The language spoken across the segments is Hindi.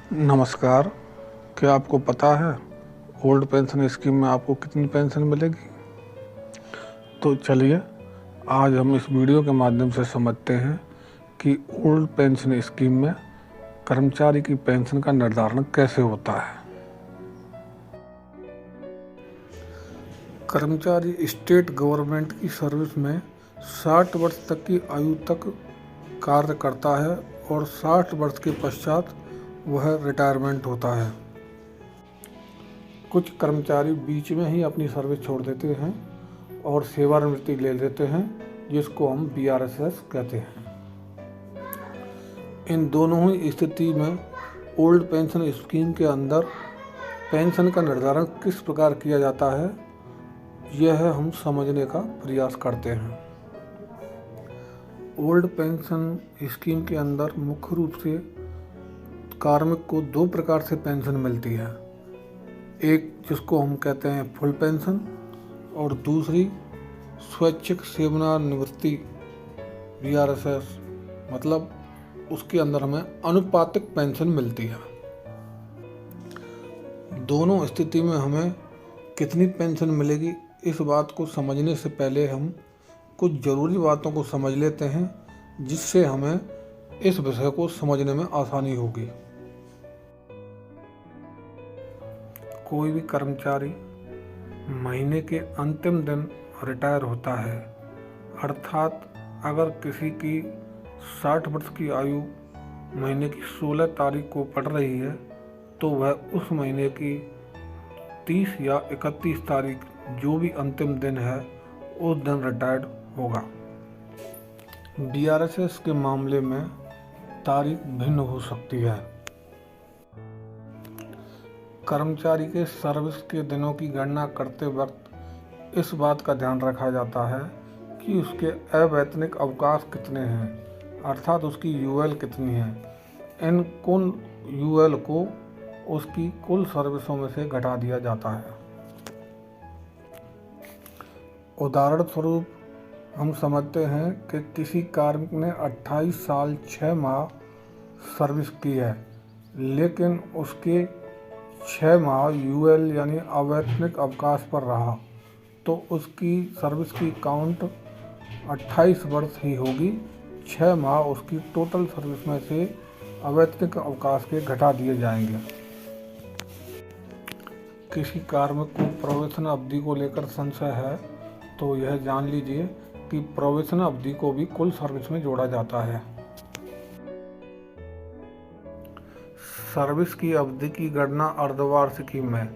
नमस्कार। क्या आपको पता है ओल्ड पेंशन स्कीम में आपको कितनी पेंशन मिलेगी? तो चलिए आज हम इस वीडियो के माध्यम से समझते हैं कि ओल्ड पेंशन स्कीम में कर्मचारी की पेंशन का निर्धारण कैसे होता है। कर्मचारी स्टेट गवर्नमेंट की सर्विस में 60 वर्ष तक की आयु तक कार्य करता है और 60 वर्ष के पश्चात वह रिटायरमेंट होता है। कुछ कर्मचारी बीच में ही अपनी सर्विस छोड़ देते हैं और सेवानिवृत्ति ले लेते हैं, जिसको हम BRSS कहते हैं। इन दोनों ही स्थिति में ओल्ड पेंशन स्कीम के अंदर पेंशन का निर्धारण किस प्रकार किया जाता है, यह हम समझने का प्रयास करते हैं। ओल्ड पेंशन स्कीम के अंदर मुख्य रूप से कार्मिक को दो प्रकार से पेंशन मिलती है। एक जिसको हम कहते हैं फुल पेंशन और दूसरी स्वैच्छिक सेवानिवृत्ति BRSS, मतलब उसके अंदर हमें अनुपातिक पेंशन मिलती है। दोनों स्थिति में हमें कितनी पेंशन मिलेगी, इस बात को समझने से पहले हम कुछ ज़रूरी बातों को समझ लेते हैं, जिससे हमें इस विषय को समझने में आसानी होगी। कोई भी कर्मचारी महीने के अंतिम दिन रिटायर होता है, अर्थात अगर किसी की 60 वर्ष की आयु महीने की 16 तारीख को पड़ रही है तो वह उस महीने की 30 या 31 तारीख जो भी अंतिम दिन है उस दिन रिटायर्ड होगा। BRSS के मामले में तारीख भिन्न हो सकती है। कर्मचारी के सर्विस के दिनों की गणना करते वक्त इस बात का ध्यान रखा जाता है कि उसके अवैतनिक अवकाश कितने हैं, अर्थात उसकी UL कितनी है। इन कुल UL को उसकी कुल सर्विसों में से घटा दिया जाता है। उदाहरण स्वरूप हम समझते हैं कि किसी कार्मिक ने 28 साल 6 माह सर्विस की है, लेकिन उसके 6 माह UL यानी अवैतनिक अवकाश पर रहा, तो उसकी सर्विस की काउंट 28 वर्ष ही होगी। 6 माह उसकी टोटल सर्विस में से अवैतनिक अवकाश के घटा दिए जाएंगे। किसी कार्मिक को प्रोबेशन अवधि को लेकर संशय है तो यह जान लीजिए कि प्रोबेशन अवधि को भी कुल सर्विस में जोड़ा जाता है। सर्विस की अवधि की गणना अर्धवार्षिकी में।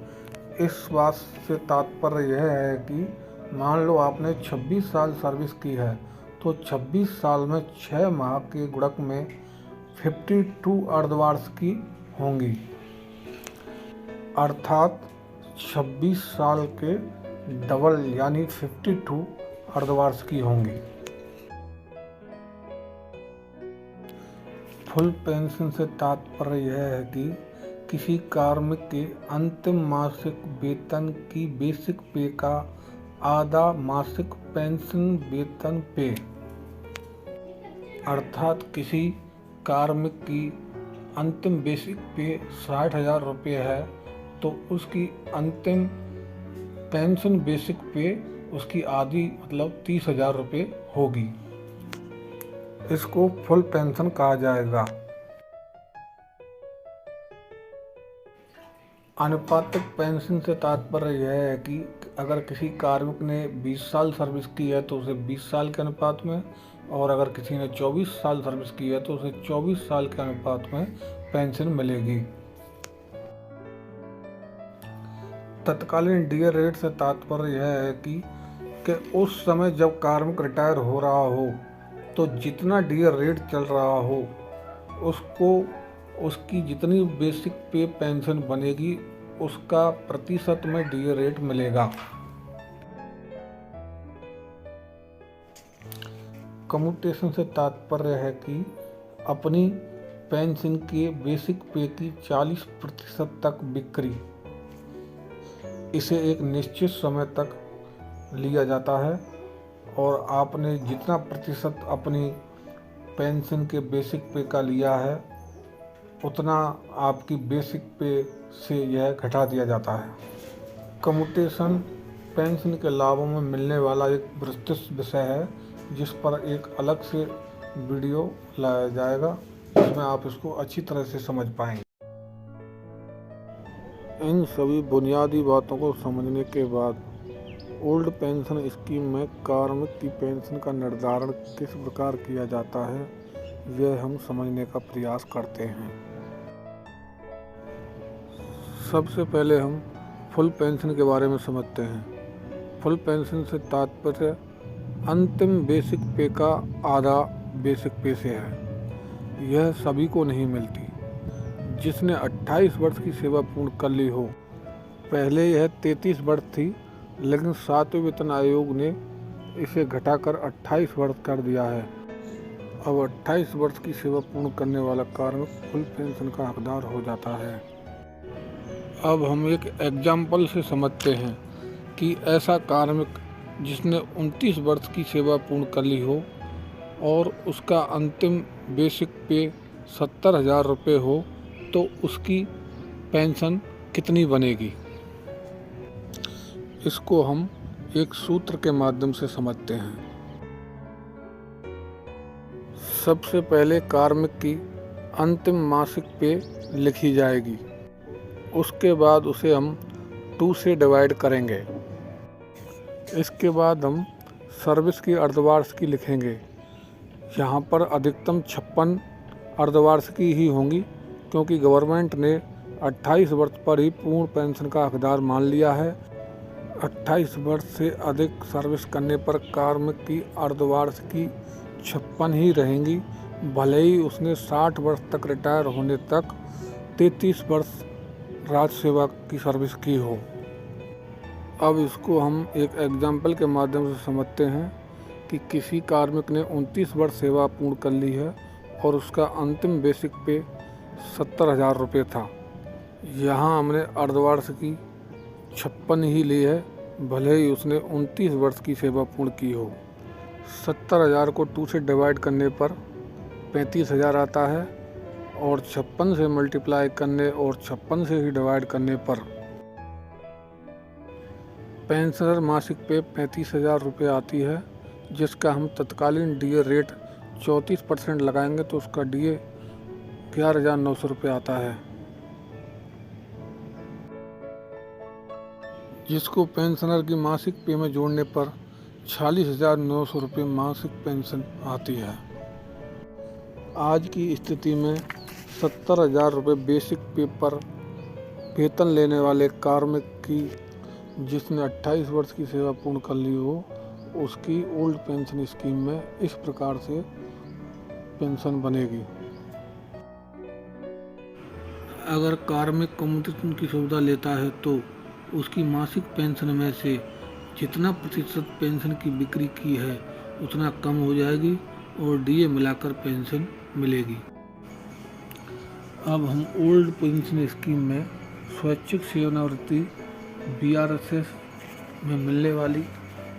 इस बात से तात्पर्य यह है कि मान लो आपने 26 साल सर्विस की है तो 26 साल में 6 माह के गुणक में 52 अर्धवार्षिकी होंगी, अर्थात 26 साल के डबल यानी 52 अर्धवार्षिकी होंगी। फुल पेंशन से तात्पर्य यह है कि किसी कार्मिक के अंतिम मासिक वेतन की बेसिक पे का आधा मासिक पेंशन वेतन पे, अर्थात किसी कार्मिक की अंतिम बेसिक पे 60,000 रुपये है तो उसकी अंतिम पेंशन बेसिक पे उसकी आधी मतलब 30,000 रुपये होगी। इसको फुल पेंशन कहा जाएगा। अनुपातिक पेंशन से तात्पर्य यह है कि अगर किसी कार्मिक ने 20 साल सर्विस की है तो उसे 20 साल के अनुपात में, और अगर किसी ने 24 साल सर्विस की है तो उसे 24 साल के अनुपात में पेंशन मिलेगी। तत्कालीन डीए रेट से तात्पर्य यह है कि उस समय जब कार्मिक रिटायर हो रहा हो तो जितना डीए रेट चल रहा हो उसको उसकी जितनी बेसिक पे पेंशन बनेगी उसका प्रतिशत में डीए रेट मिलेगा। कम्यूटेशन से तात्पर्य है कि अपनी पेंशन के बेसिक पे की 40% तक बिक्री, इसे एक निश्चित समय तक लिया जाता है और आपने जितना प्रतिशत अपनी पेंशन के बेसिक पे का लिया है उतना आपकी बेसिक पे से यह घटा दिया जाता है। कम्यूटेशन पेंशन के लाभों में मिलने वाला एक विस्तृत विषय है, जिस पर एक अलग से वीडियो लाया जाएगा, जिसमें आप इसको अच्छी तरह से समझ पाएंगे। इन सभी बुनियादी बातों को समझने के बाद ओल्ड पेंशन स्कीम में कार्मिक की पेंशन का निर्धारण किस प्रकार किया जाता है, यह हम समझने का प्रयास करते हैं। सबसे पहले हम फुल पेंशन के बारे में समझते हैं। फुल पेंशन से तात्पर्य अंतिम बेसिक पे का आधा बेसिक पे से है। यह सभी को नहीं मिलती जिसने 28 वर्ष की सेवा पूर्ण कर ली हो। पहले यह 33 वर्ष थी, लेकिन 7वें वेतन आयोग ने इसे घटाकर 28 वर्ष कर दिया है। अब 28 वर्ष की सेवा पूर्ण करने वाला कार्मिक फुल पेंशन का हकदार हो जाता है। अब हम एक एग्जाम्पल से समझते हैं कि ऐसा कार्मिक जिसने 29 वर्ष की सेवा पूर्ण कर ली हो और उसका अंतिम बेसिक पे 70,000 रुपये हो, तो उसकी पेंशन कितनी बनेगी। इसको हम एक सूत्र के माध्यम से समझते हैं। सबसे पहले कार्मिक की अंतिम मासिक पे लिखी जाएगी, उसके बाद उसे हम 2 से डिवाइड करेंगे। इसके बाद हम सर्विस की अर्धवार्षिकी लिखेंगे। यहाँ पर अधिकतम 56 अर्धवार्षिकी ही होंगी, क्योंकि गवर्नमेंट ने 28 वर्ष पर ही पूर्ण पेंशन का हकदार मान लिया है। 28 वर्ष से अधिक सर्विस करने पर कार्मिक की अर्धवार्षिकी 56 ही रहेंगी, भले ही उसने 60 वर्ष तक रिटायर होने तक 33 वर्ष राज्य सेवा की सर्विस की हो। अब इसको हम एक एग्जाम्पल के माध्यम से समझते हैं कि किसी कार्मिक ने 29 वर्ष सेवा पूर्ण कर ली है और उसका अंतिम बेसिक पे 70,000 रुपये था। यहाँ हमने अर्धवार्षिकी 56 ही ली है, भले ही उसने 29 वर्ष की सेवा पूर्ण की हो। 70,000 को 2 से डिवाइड करने पर 35,000 आता है और 56 से मल्टीप्लाई करने और 56 से ही डिवाइड करने पर पेंशनर मासिक पे 35,000 रुपये आती है, जिसका हम तत्कालीन डीए रेट 34% लगाएंगे तो उसका डीए 11,900 रुपये आता है, जिसको पेंशनर की मासिक पे में जोड़ने पर 46,900 रुपये मासिक पेंशन आती है। आज की स्थिति में 70,000 रुपये बेसिक पे पर वेतन लेने वाले कार्मिक की जिसने 28 वर्ष की सेवा पूर्ण कर ली हो, उसकी ओल्ड पेंशन स्कीम में इस प्रकार से पेंशन बनेगी। अगर कार्मिक कम्यूटेशन की सुविधा लेता है तो उसकी मासिक पेंशन में से जितना प्रतिशत पेंशन की बिक्री की है उतना कम हो जाएगी और डीए मिलाकर पेंशन मिलेगी। अब हम ओल्ड पेंशन स्कीम में स्वैच्छिक सेवानिवृत्ति बीआरएसएस में मिलने वाली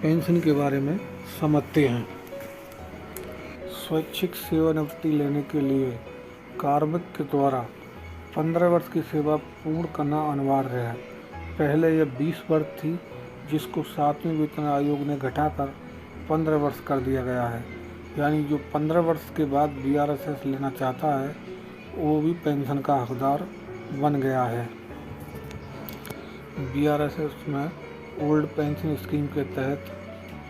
पेंशन के बारे में समझते हैं। स्वैच्छिक सेवानिवृत्ति लेने के लिए कार्मिक के द्वारा 15 वर्ष की सेवा पूर्ण करना अनिवार्य है। पहले यह 20 वर्ष थी, जिसको 7वें वेतन आयोग ने घटाकर 15 वर्ष कर दिया गया है। यानी जो 15 वर्ष के बाद बीआरएसएस लेना चाहता है वो भी पेंशन का हकदार बन गया है। बीआरएसएस में ओल्ड पेंशन स्कीम के तहत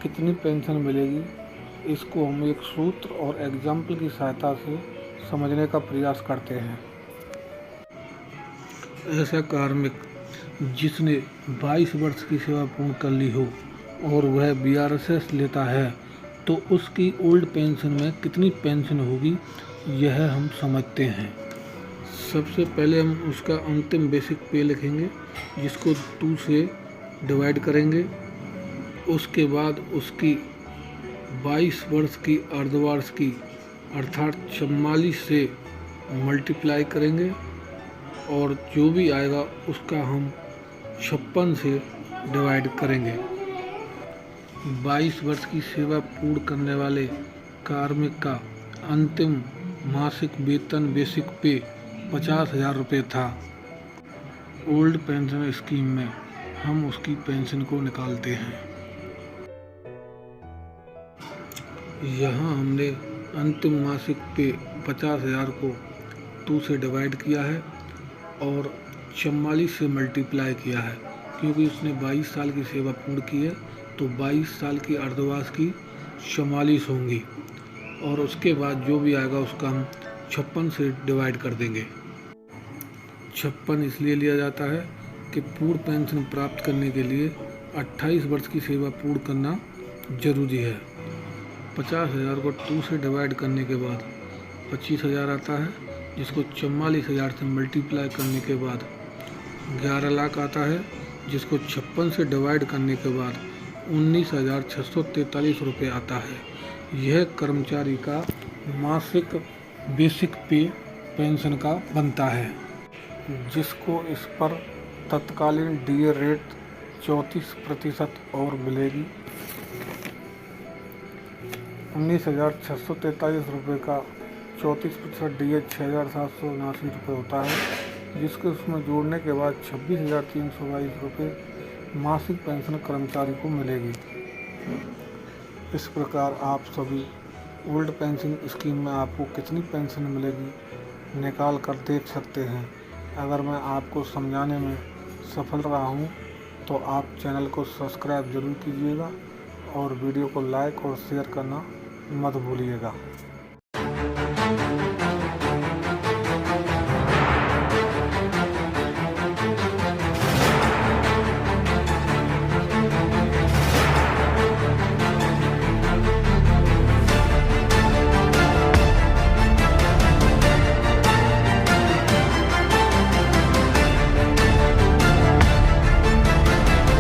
कितनी पेंशन मिलेगी, इसको हम एक सूत्र और एग्जाम्पल की सहायता से समझने का प्रयास करते हैं। ऐसा कार्मिक जिसने 22 वर्ष की सेवा पूर्ण कर ली हो और वह बीआरएसएस लेता है, तो उसकी ओल्ड पेंशन में कितनी पेंशन होगी, यह हम समझते हैं। सबसे पहले हम उसका अंतिम बेसिक पे लिखेंगे, जिसको 2 से डिवाइड करेंगे। उसके बाद उसकी 22 वर्ष की अर्धवार्षिकी अर्थात 44 से मल्टीप्लाई करेंगे और जो भी आएगा उसका हम 56 से डिवाइड करेंगे। 22 वर्ष की सेवा पूर्ण करने वाले कार्मिक का अंतिम मासिक वेतन बेसिक पे 50,000 रुपये था। ओल्ड पेंशन स्कीम में हम उसकी पेंशन को निकालते हैं। यहाँ हमने अंतिम मासिक पे 50,000 को 2 से डिवाइड किया है और 44 से मल्टीप्लाई किया है, क्योंकि उसने 22 साल की सेवा पूर्ण की है तो 22 साल की अर्धवास की 44 होंगी और उसके बाद जो भी आएगा उसका हम 56 से डिवाइड कर देंगे। 56 इसलिए लिया जाता है कि पूर्ण पेंशन प्राप्त करने के लिए 28 वर्ष की सेवा पूर्ण करना जरूरी है। 50,000 को 2 से डिवाइड करने के बाद 25,000 आता है, जिसको 44,000 से मल्टीप्लाई करने के बाद 11 लाख आता है, जिसको 56 से डिवाइड करने के बाद 19,643 रुपये आता है। यह कर्मचारी का मासिक बेसिक पे पेंशन का बनता है, जिसको इस पर तत्कालीन डीए रेट 34% और मिलेगी। 19,643 रुपये का 34% डीए 6,779 रुपये होता है, जिसको उसमें जोड़ने के बाद 26,322 रुपये मासिक पेंशन कर्मचारी को मिलेगी। इस प्रकार आप सभी ओल्ड पेंशन स्कीम में आपको कितनी पेंशन मिलेगी निकाल कर देख सकते हैं। अगर मैं आपको समझाने में सफल रहा हूँ तो आप चैनल को सब्सक्राइब ज़रूर कीजिएगा और वीडियो को लाइक और शेयर करना मत भूलिएगा।